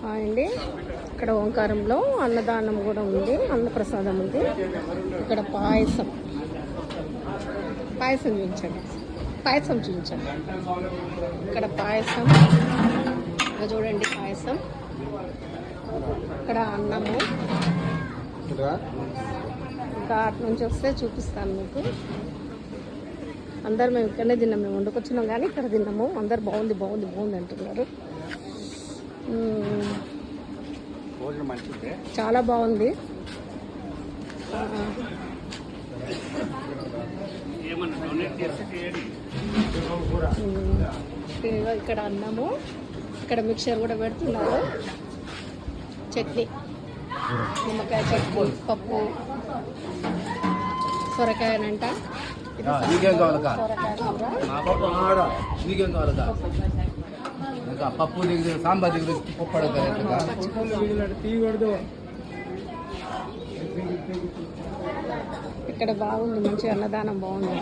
అండి ఇక్కడ ఓంకారంలో అన్నదానం కూడా ఉంది, అన్నప్రసాదం ఉంది. ఇక్కడ పాయసం చూపించండి, ఇక్కడ పాయసం చూడండి, పాయసం, ఇక్కడ అన్నము. ఇంకా అటు నుంచి వస్తే చూపిస్తాను మీకు. అందరు మేము ఇక్కడనే తిన్నాం, మేము వండుకొచ్చినాం కానీ ఇక్కడ తిన్నాము. అందరు బాగుంది బాగుంది బాగుంది అంటున్నారు. చాలా బాగుంది. ఇక్కడ అన్నము, ఇక్కడ మిక్చర్ కూడా పెడుతున్నారు, చట్నీ, నిమ్మకాయ చట్నీ, పప్పు, సొరకాయనంట, పప్పు సాంబార్ ఇక్కడ బాగుంది, మంచి అన్నదానం బాగుంది.